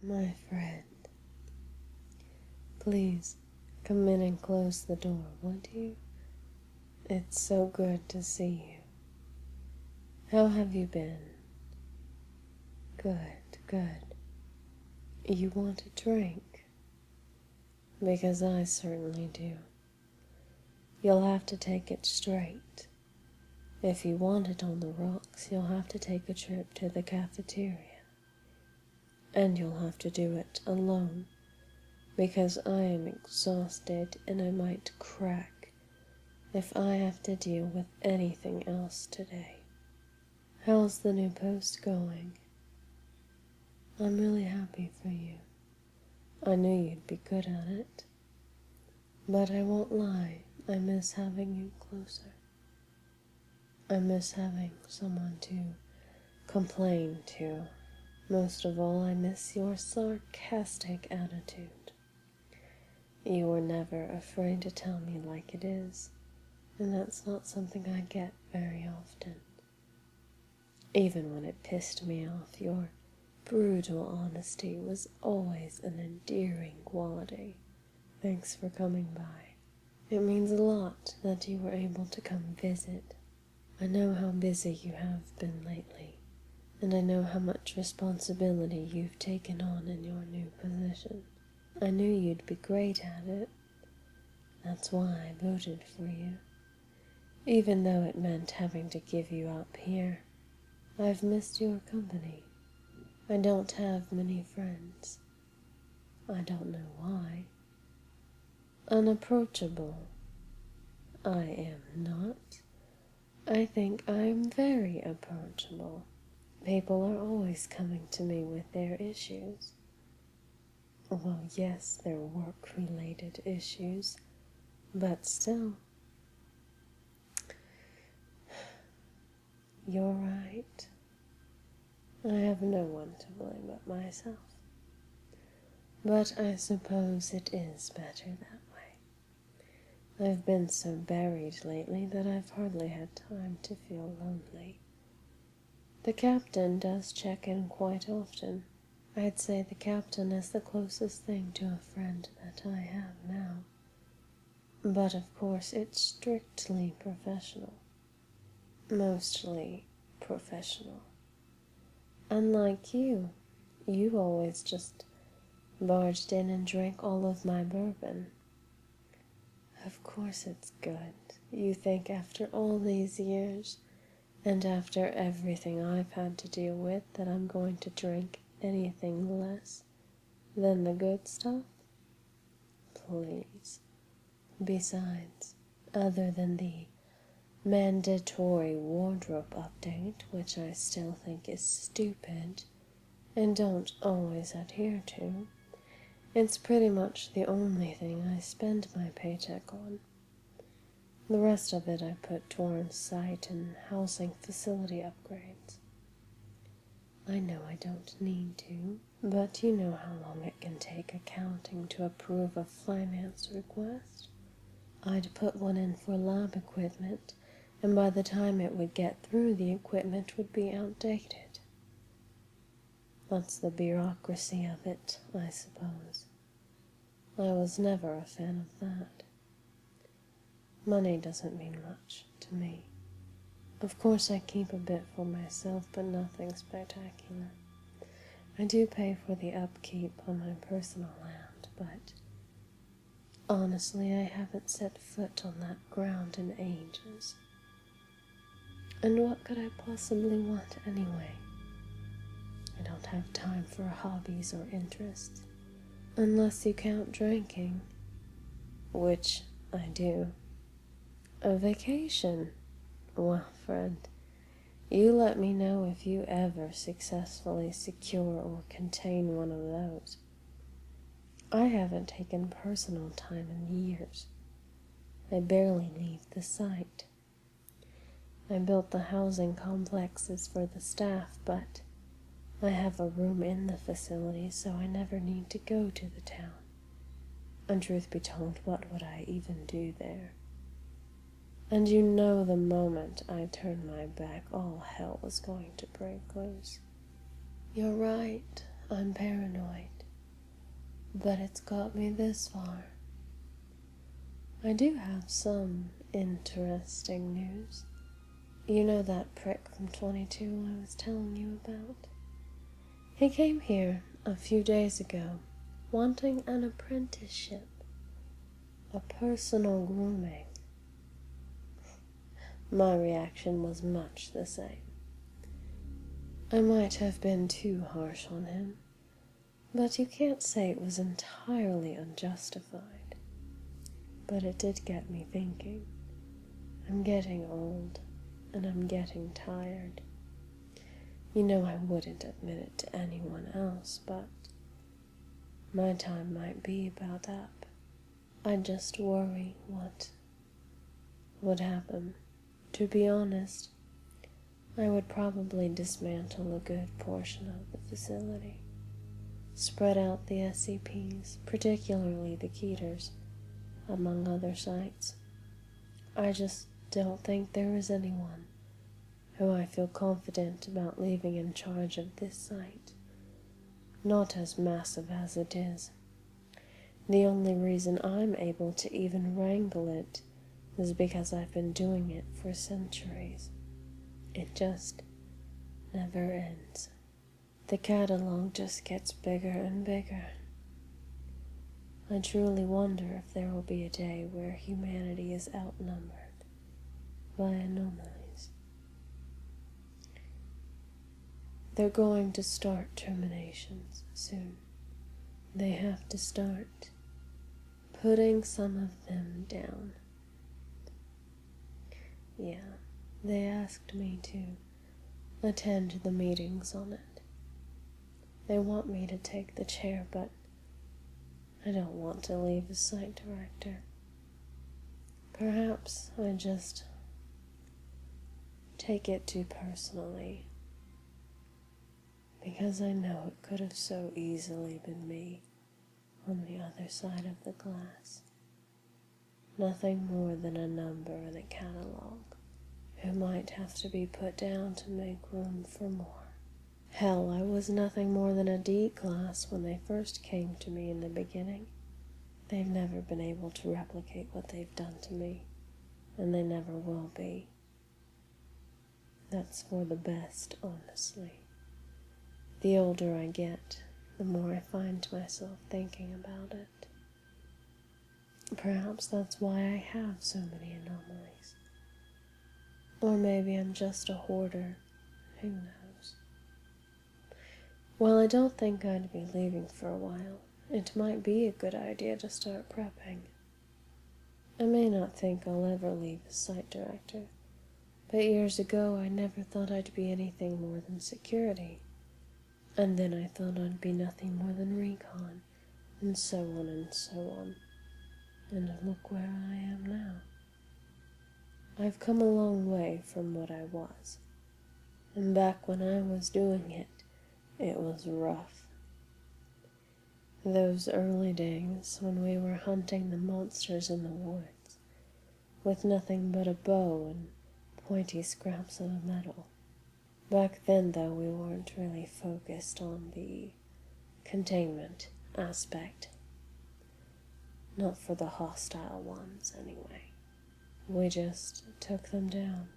My friend, please come in and close the door, won't you? It's so good to see you. How have you been? Good, good. You want a drink? Because I certainly do. You'll have to take it straight. If you want it on the rocks, you'll have to take a trip to the cafeteria. And you'll have to do it alone, because I am exhausted and I might crack if I have to deal with anything else today. How's the new post going? I'm really happy for you. I knew you'd be good at it. But I won't lie, I miss having you closer. I miss having someone to complain to. Most of all, I miss your sarcastic attitude. You were never afraid to tell me like it is, and that's not something I get very often. Even when it pissed me off, your brutal honesty was always an endearing quality. Thanks for coming by. It means a lot that you were able to come visit. I know how busy you have been lately, and I know how much responsibility you've taken on in your new position. I knew you'd be great at it. That's why I voted for you. Even though it meant having to give you up here, I've missed your company. I don't have many friends. I don't know why. Unapproachable. I am not. I think I'm very approachable. People are always coming to me with their issues. Well, yes, they're work-related issues, but still. You're right. I have no one to blame but myself. But I suppose it is better that way. I've been so buried lately that I've hardly had time to feel lonely. The captain does check in quite often. I'd say the captain is the closest thing to a friend that I have now. But of course it's strictly professional. Mostly professional. Unlike you, you always just barged in and drank all of my bourbon. Of course it's good. You think after all these years, and after everything I've had to deal with, that I'm going to drink anything less than the good stuff? Please. Besides, other than the mandatory wardrobe update, which I still think is stupid and don't always adhere to, it's pretty much the only thing I spend my paycheck on. The rest of it I put towards site and housing facility upgrades. I know I don't need to, but you know how long it can take accounting to approve a finance request. I'd put one in for lab equipment, and by the time it would get through, the equipment would be outdated. That's the bureaucracy of it, I suppose. I was never a fan of that. Money doesn't mean much to me. Of course I keep a bit for myself, but nothing spectacular. I do pay for the upkeep on my personal land, but honestly I haven't set foot on that ground in ages. And what could I possibly want anyway? I don't have time for hobbies or interests, unless you count drinking, which I do. A vacation? Well, friend, you let me know if you ever successfully secure or contain one of those. I haven't taken personal time in years. I barely leave the site. I built the housing complexes for the staff, but I have a room in the facility, so I never need to go to the town. And truth be told, what would I even do there? And you know the moment I turned my back, all hell was going to break loose. You're right, I'm paranoid, but it's got me this far. I do have some interesting news. You know that prick from 22 I was telling you about? He came here a few days ago, wanting an apprenticeship, a personal grooming. My reaction was much the same. I might have been too harsh on him, but you can't say it was entirely unjustified. But it did get me thinking. I'm getting old, and I'm getting tired. You know I wouldn't admit it to anyone else, but my time might be about up. I just worry what would happen. To be honest, I would probably dismantle a good portion of the facility, spread out the SCPs, particularly the Keters, among other sites. I just don't think there is anyone who I feel confident about leaving in charge of this site, not as massive as it is. The only reason I'm able to even wrangle it is because I've been doing it for centuries. It just never ends. The catalog just gets bigger and bigger. I truly wonder if there will be a day where humanity is outnumbered by anomalies. They're going to start terminations soon. They have to start putting some of them down. Yeah, they asked me to attend the meetings on it. They want me to take the chair, but I don't want to leave as site director. Perhaps I just take it too personally, because I know it could have so easily been me on the other side of the glass. Nothing more than a number in a catalog who might have to be put down to make room for more. Hell, I was nothing more than a D class when they first came to me in the beginning. They've never been able to replicate what they've done to me, and they never will be. That's for the best, honestly. The older I get, the more I find myself thinking about it. Perhaps that's why I have so many anomalies. Or maybe I'm just a hoarder. Who knows? Well, I don't think I'd be leaving for a while. It might be a good idea to start prepping. I may not think I'll ever leave as site director, but years ago I never thought I'd be anything more than security. And then I thought I'd be nothing more than recon, and so on and so on. And look where I am now. I've come a long way from what I was. And back when I was doing it, it was rough. Those early days when we were hunting the monsters in the woods, with nothing but a bow and pointy scraps of metal. Back then, though, we weren't really focused on the containment aspect. Not for the hostile ones, anyway. We just took them down.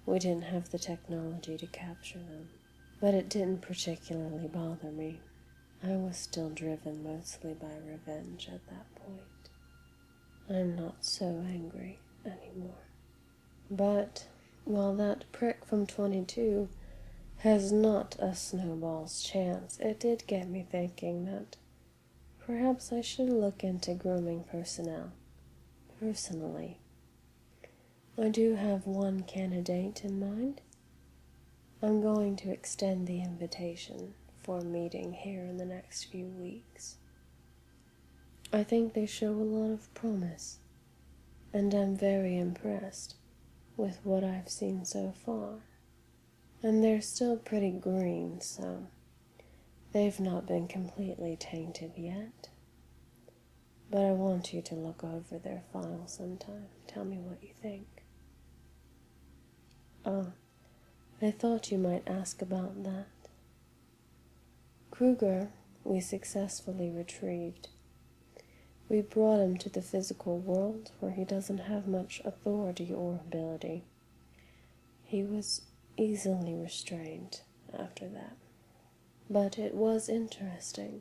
We didn't have the technology to capture them, but it didn't particularly bother me. I was still driven mostly by revenge at that point. I'm not so angry anymore. But while that prick from 22 has not a snowball's chance, it did get me thinking that perhaps I should look into grooming personnel. Personally, I do have one candidate in mind. I'm going to extend the invitation for a meeting here in the next few weeks. I think they show a lot of promise, and I'm very impressed with what I've seen so far. And they're still pretty green, so they've not been completely tainted yet. But I want you to look over their file sometime. Tell me what you think. I thought you might ask about that. Kruger we successfully retrieved. We brought him to the physical world where he doesn't have much authority or ability. He was easily restrained after that. But it was interesting.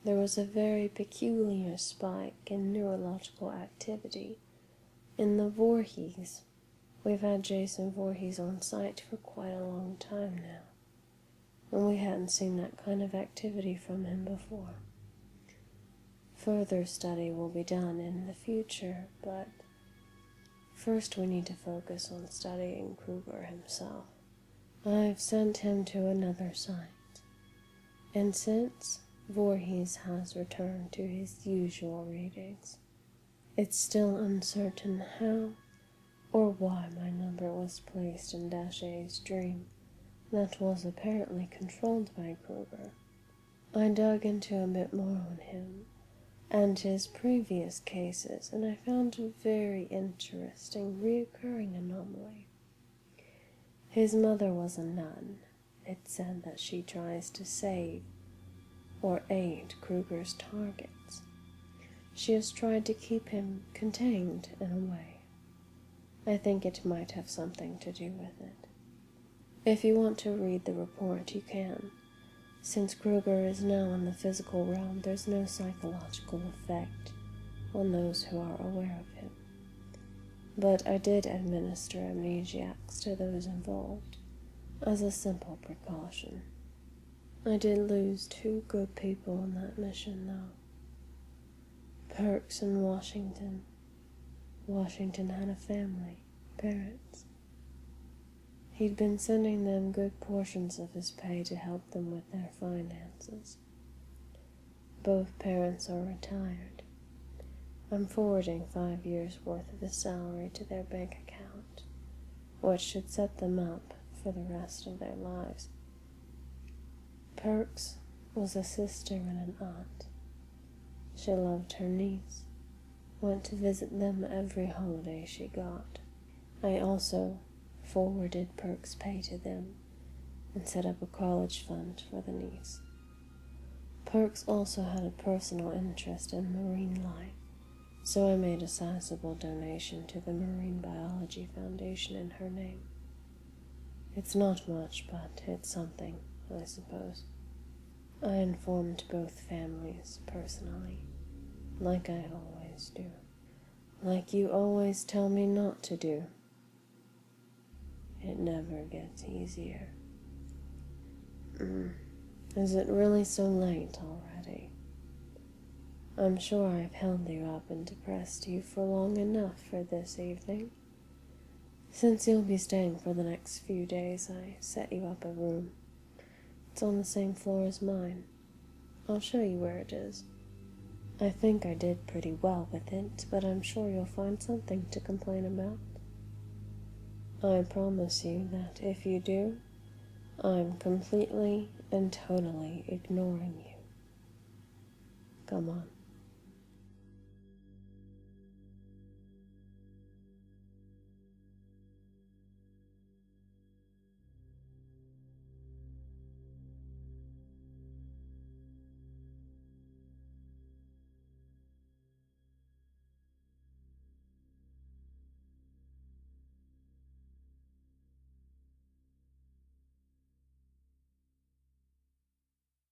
There was a very peculiar spike in neurological activity in the Voorhees. We've had Jason Voorhees on site for quite a long time now, and we hadn't seen that kind of activity from him before. Further study will be done in the future, but first we need to focus on studying Kruger himself. I've sent him to another site, and since Voorhees has returned to his usual readings, it's still uncertain how or why my number was placed in Dache's dream that was apparently controlled by Kruger. I dug into a bit more on him and his previous cases, and I found a very interesting reoccurring anomaly. His mother was a nun. It said that she tries to save or aid Kruger's targets. She has tried to keep him contained in a way. I think it might have something to do with it. If you want to read the report, you can. Since Kruger is now in the physical realm, there's no psychological effect on those who are aware of him. But I did administer amnesiacs to those involved, as a simple precaution. I did lose 2 good people on that mission, though. Perks and Washington. Washington had a family, parents. He'd been sending them good portions of his pay to help them with their finances. Both parents are retired. I'm forwarding 5 years' worth of his salary to their bank account, which should set them up for the rest of their lives. Perks was a sister and an aunt. She loved her niece, went to visit them every holiday she got. I also forwarded Perks' pay to them and set up a college fund for the niece. Perks also had a personal interest in marine life, so I made a sizable donation to the Marine Biology Foundation in her name. It's not much, but it's something, I suppose. I informed both families personally, like I always do. Like you always tell me not to do. It never gets easier. Is it really so late already? I'm sure I've held you up and depressed you for long enough for this evening. Since you'll be staying for the next few days, I set you up a room. It's on the same floor as mine. I'll show you where it is. I think I did pretty well with it, but I'm sure you'll find something to complain about. I promise you that if you do, I'm completely and totally ignoring you. Come on.